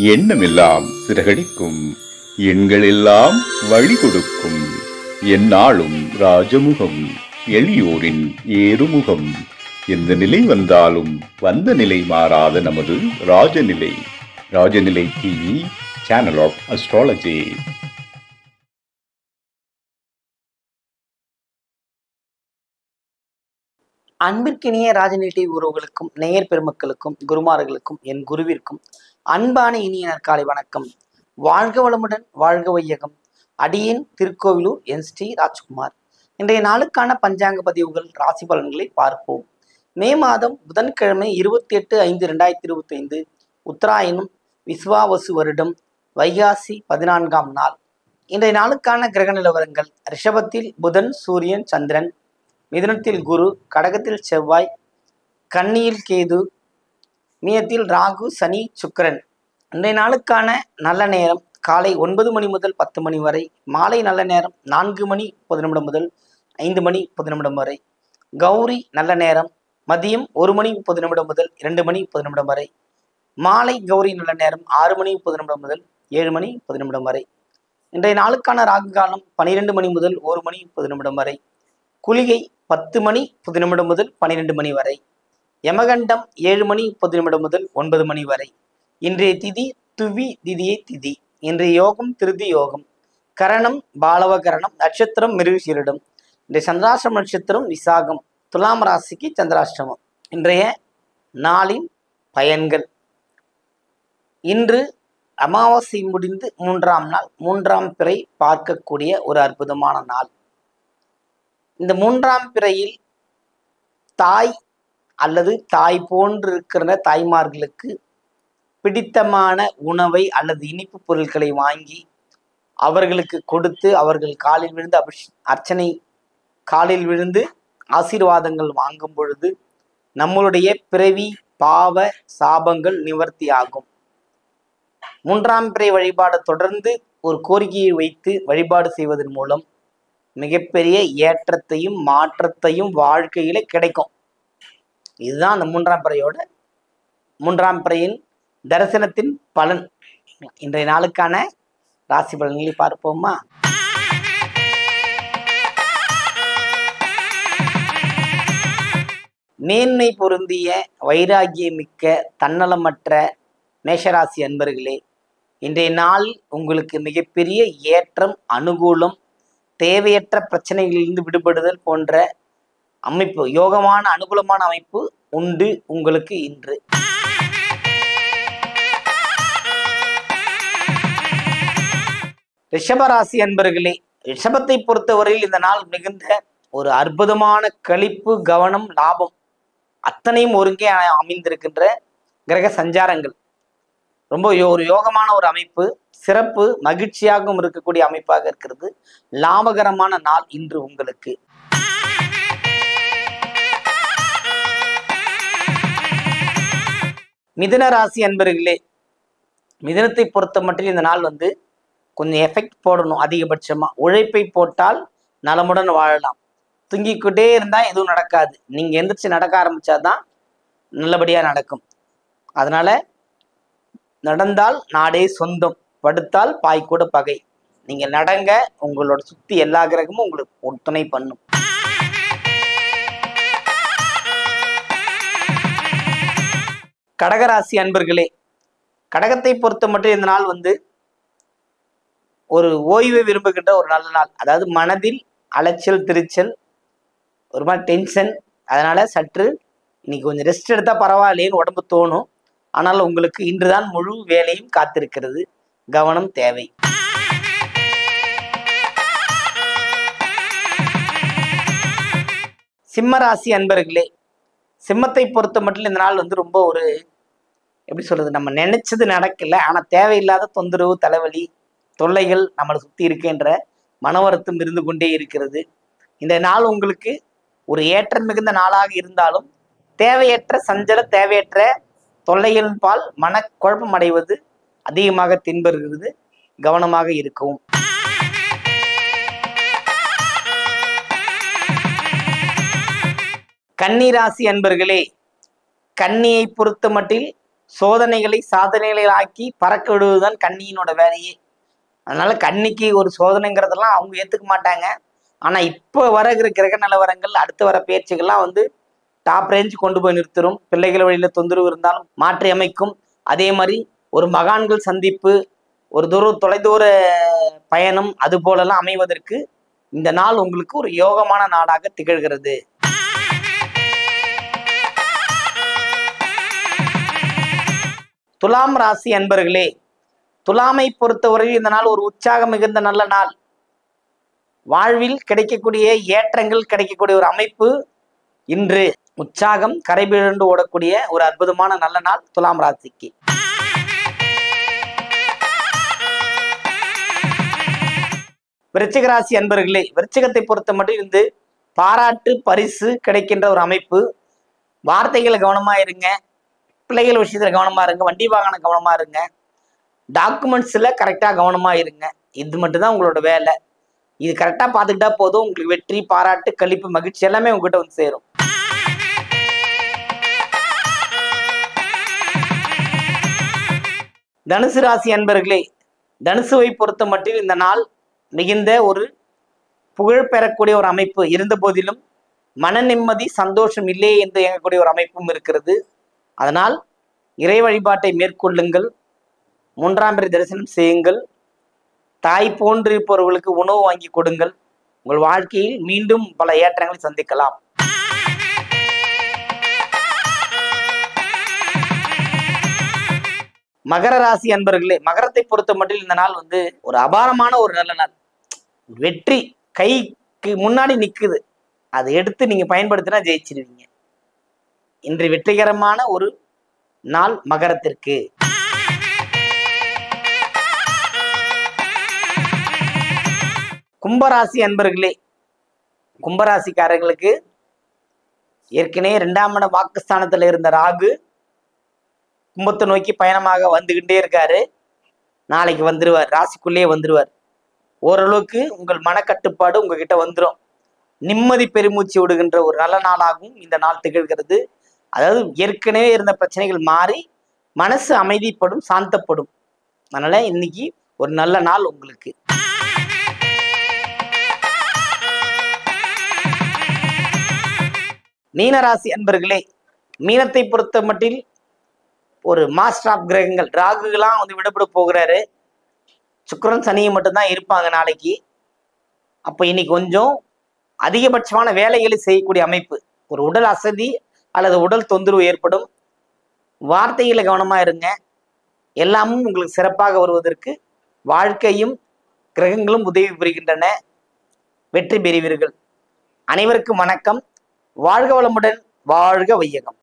எண்ணமெல்லாம் சிறகடிக்கும், எண்களெல்லாம் வழி கொடுக்கும். எந்நாளும் ராஜமுகம், எளியோரின் ஏறுமுகம். எந்த நிலை வந்தாலும் வந்த நிலை மாறாத நமது Rajanilai. Rajanilai TV, channel of astrology. அன்பிற்கினிய ராஜநிலை டிவி உறவுகளுக்கும் நேயர் பெருமக்களுக்கும் குருமார்களுக்கும் என் குருவிற்கும் அன்பான இனிய நற்காலை வணக்கம். வாழ்க வளமுடன், வாழ்க வையகம். அடியேன் திருக்கோவிலூர் என் ஸ்ரீ ராஜ்குமார். இன்றைய நாளுக்கான பஞ்சாங்க பதிவுகள், ராசி பலன்களை பார்ப்போம். மே மாதம் புதன்கிழமை 28/5/2025 உத்தராயணம் விஸ்வாவசு வருடம் வைகாசி 14ஆம் நாள். இன்றைய நாளுக்கான கிரக நிலவரங்கள்: ரிஷபத்தில் புதன், சூரியன், சந்திரன்; மிதுனத்தில் குரு, கடகத்தில் செவ்வாய், கன்னியில் கேது, மீனத்தில் ராகு, சனி, சுக்கிரன். இன்றைய நாளுக்கான நல்ல நேரம் காலை 9 மணி முதல் 10 மணி வரை. மாலை நல்ல நேரம் 4 மணி 30 நிமிடம் முதல் 5 மணி 30 நிமிடம் வரை. கௌரி நல்ல நேரம் மதியம் 1 மணி 30 நிமிடம் முதல் 2 மணி 30 நிமிடம் வரை. மாலை கௌரி நல்ல நேரம் 6 மணி 30 நிமிடம் முதல் 7 மணி 30 நிமிடம் வரை. இன்றைய நாளுக்கான ராகு காலம் 12 மணி முதல் 1 மணி 30 நிமிடம் வரை. குளிகை 10 மணி 30 நிமிடம் முதல் 12 மணி வரை. யமகண்டம் 7 மணி 30 நிமிடம் முதல் 9 மணி வரை. இன்றைய திதி துவி திதியை திதி. இன்றைய யோகம் திருதி யோகம். கரணம் பாலவ கரணம். நட்சத்திரம் மிருகசீரிடம். இன்றைய சந்திராஷ்டம நட்சத்திரம் விசாகம். துலாம் ராசிக்கு சந்திராஷ்டமம். இன்றைய நாளின் பயன்கள்: இன்று அமாவாசை முடிந்து 3ஆம் நாள், 3ஆம் பிறை பார்க்கக்கூடிய ஒரு அற்புதமான நாள். இந்த 3ஆம் பிறையில் தாய் அல்லது தாய் போன்று இருக்கிற தாய்மார்களுக்கு பிடித்தமான உணவை அல்லது இனிப்பு பொருட்களை வாங்கி அவர்களுக்கு கொடுத்து, அவர்கள் காலில் விழுந்து அர்ச்சனை காலில் விழுந்து ஆசீர்வாதங்கள் வாங்கும் பொழுது நம்மளுடைய பிறவி பாவ சாபங்கள் நிவர்த்தி ஆகும். 3ஆம் பிறை வழிபாடு தொடர்ந்து ஒரு கோரிக்கையை வைத்து வழிபாடு செய்வதன் மூலம் மிகப்பெரிய ஏற்றத்தையும் மாற்றத்தையும் வாழ்க்கையில கிடைக்கும். இதுதான் அந்த 3ஆம் பிறையோட 3ஆம் பிறையின் தரிசனத்தின் பலன். இன்றைய நாளுக்கான ராசி பலன்களை பார்ப்போமா? மேன்மை பொருந்திய வைராகியமிக்க தன்னலமற்ற மேஷராசி அன்பர்களே, இன்றைய நாள் உங்களுக்கு மிகப்பெரிய ஏற்றம், அனுகூலம், தேவையற்ற பிரச்சனைகளிலிருந்து விடுபடுதல் போன்ற அமைப்பு, யோகமான அனுகூலமான அமைப்பு உண்டு உங்களுக்கு இன்று. ரிஷபராசி அன்பர்களே, ரிஷபத்தை பொறுத்தவரையில் இந்த நாள் மிகுந்த ஒரு அற்புதமான களிப்பு, கவனம், லாபம் அத்தனையும் ஒருங்கே அமைந்திருக்கின்ற கிரக சஞ்சாரங்கள் ரொம்ப ஒரு யோகமான ஒரு அமைப்பு, சிறப்பு, மகிழ்ச்சியாகவும் இருக்கக்கூடிய அமைப்பாக இருக்கிறது. லாபகரமான நாள் இன்று உங்களுக்கு. மிதுன ராசி அன்பர்களே, மிதுனத்தை பொறுத்த மட்டும் இந்த நாள் கொஞ்சம் எஃபெக்ட் போடணும். அதிகபட்சமா உழைப்பை போட்டால் நலமுடன் வாழலாம். தூங்கிக்கிட்டே இருந்தால் எதுவும் நடக்காது. நீங்க எந்திரிச்சு நடக்க ஆரம்பிச்சாதான் நல்லபடியா நடக்கும். அதனால நடந்தால் நாடே சொந்தம், படுத்தால் பாய் கூட பகை. நீங்க நடங்க, உங்களோட சுத்தி எல்லா கிரகமும் உங்களுக்கு ஒத்துணை பண்ணும். கடகராசி அன்பர்களே, கடகத்தை பொறுத்த மட்டும் இந்த நாள் ஒரு ஓய்வை விரும்புகின்ற ஒரு நல்ல நாள். அதாவது மனதில் அலைச்சல், திருச்சல், ஒரு மாதிரி டென்ஷன். அதனால சற்று இன்னைக்கு கொஞ்சம் ரெஸ்ட் எடுத்தா பரவாயில்லைன்னு உடம்பு தோணும். ஆனால் உங்களுக்கு இன்றுதான் முழு வேலையும் காத்திருக்கிறது. கவனம் தேவை. சிம்மராசி அன்பர்களே, சிம்மத்தை பொறுத்த மட்டும் இந்த நாள் ரொம்ப ஒரு எப்படி சொல்றது, நம்ம நினைச்சது நடக்கல, ஆனா தேவையில்லாத தொந்தரவு, தலைவலி, தொல்லைகள் நம்மளை சுத்தி இருக்கின்ற மன வருத்தம் இருந்து கொண்டே இருக்கிறது. இந்த நாள் உங்களுக்கு ஒரு ஏற்றம் மிகுந்த நாளாக இருந்தாலும் தேவையற்ற சஞ்சல, தேவையற்ற தொல்லைகளின் பால் மனக்குழப்பம் அடைவது அதிகமாக தென்படுகிறது. கவனமாக இருக்கவும். கன்னி ராசி அன்பர்களே, கன்னியை பொறுத்த மட்டில் சோதனைகளை சாதனைகளை ஆக்கி பறக்க விடுவதுதான் கன்னியினோட வேலையே. அதனால கன்னிக்கு ஒரு சோதனைங்கிறதெல்லாம் அவங்க ஏத்துக்க மாட்டாங்க. ஆனா இப்ப வருகிற கிரக நிலவரங்கள், அடுத்து வர பேச்சுகள்லாம் வந்து டாப் ரேஞ்சு கொண்டு போய் நிறுத்தும். பிள்ளைகள் வழியில தொந்தரவு இருந்தாலும் மாற்றி அமைக்கும். அதே மாதிரி ஒரு மகான்கள் சந்திப்பு, ஒரு தொலைதூர பயணம், அது போலெல்லாம் அமைவதற்கு இந்த நாள் உங்களுக்கு ஒரு யோகமான நாளாக திகழ்கிறது. துலாம் ராசி அன்பர்களே, துலாமை பொறுத்தவரையில் இந்த நாள் ஒரு உற்சாகம் மிகுந்த நல்ல நாள். வாழ்வில் கிடைக்கக்கூடிய ஏற்றங்கள் கிடைக்கக்கூடிய ஒரு அமைப்பு. இன்று உற்சாகம் கரைபிழந்து ஓடக்கூடிய ஒரு அற்புதமான நல்ல நாள் துலாம் ராசிக்கு. விருச்சிக ராசி அன்பர்களே, விருச்சிகத்தை பொறுத்த மட்டும் இருந்து பாராட்டு பரிசு கிடைக்கின்ற ஒரு அமைப்பு. வார்த்தைகளை கவனமா இருங்க, பிள்ளைகள் விஷயத்துல கவனமா இருங்க, வண்டி வாகனம் கவனமா இருங்க, டாக்குமெண்ட்ஸ்ல கரெக்டா கவனமா இருங்க. இது மட்டும்தான் உங்களோட வேலை. இது கரெக்டா பார்த்துக்கிட்டா போதும். உங்களுக்கு வெற்றி, பாராட்டு, களிப்பு, மகிழ்ச்சி எல்லாமே உங்ககிட்ட வந்து சேரும். தனுசு ராசி அன்பர்களே, தனுசுவை பொறுத்த மட்டில் இந்த நாள் மிகுந்த ஒரு புகழ் பெறக்கூடிய ஒரு அமைப்பு இருந்த போதிலும் மன நிம்மதி சந்தோஷம் இல்லையே என்று இயங்கக்கூடிய ஒரு அமைப்பும் இருக்கிறது. அதனால் இறை வழிபாட்டை மேற்கொள்ளுங்கள், மூன்றாம் பிறை தரிசனம் செய்யுங்கள், தாய் போன்று இருப்பவர்களுக்கு உணவு வாங்கி கொடுங்கள். உங்கள் வாழ்க்கையில் மீண்டும் பல ஏற்றங்களை சந்திக்கலாம். மகர ராசி அன்பர்களே, மகரத்தை பொறுத்த மட்டும் இந்த நாள் வந்து ஒரு அபாரமான ஒரு நல்ல நாள். வெற்றி கைக்கு முன்னாடி நிக்குது, அதை எடுத்து நீங்க பயன்படுத்தினா ஜெயிச்சிருவீங்க. இன்று வெற்றிகரமான ஒரு நாள் மகரத்திற்கு. கும்பராசி அன்பர்களே, கும்பராசிக்காரர்களுக்கு ஏற்கனவே 2ஆம் இட வாக்குஸ்தானத்துல இருந்த ராகு கும்பத்தை நோக்கி பயணமாக வந்துகிட்டே இருக்காரு. நாளைக்கு வந்துருவார், ராசிக்குள்ளேயே வந்துருவார். ஓரளவுக்கு உங்கள் மனக்கட்டுப்பாடு உங்ககிட்ட வந்துடும். நிம்மதி பெருமூச்சு விடுகின்ற ஒரு நல்ல நாளாகவும் இந்த நாள் திகழ்கிறது. அதாவது ஏற்கனவே இருந்த பிரச்சனைகள் மாறி மனசு அமைதிப்படும், சாந்தப்படும். அதனால இன்னைக்கு ஒரு நல்ல நாள் உங்களுக்கு. மீனராசி அன்பர்களே, மீனத்தை பொறுத்த மட்டில் ஒரு மாஸ்டர் ஆஃப் கிரகங்கள் ராகுலாம் வந்து விடுபட போகிறாரு. சுக்கிரன் சனியை மட்டும்தான் இருப்பாங்க நாளைக்கு. அப்போ இன்னைக்கு கொஞ்சம் அதிகபட்சமான வேலைகளை செய்யக்கூடிய அமைப்பு. ஒரு உடல் அசதி அல்லது உடல் தொந்தரவு ஏற்படும். வார்த்தைகளை கவனமா இருங்க. எல்லாமும் உங்களுக்கு சிறப்பாக வருவதற்கு வாழ்க்கையும் கிரகங்களும் உதவி புரிகின்றன. வெற்றி பெறுவீர்கள். அனைவருக்கும் வணக்கம். வாழ்க வளமுடன், வாழ்க வையகம்.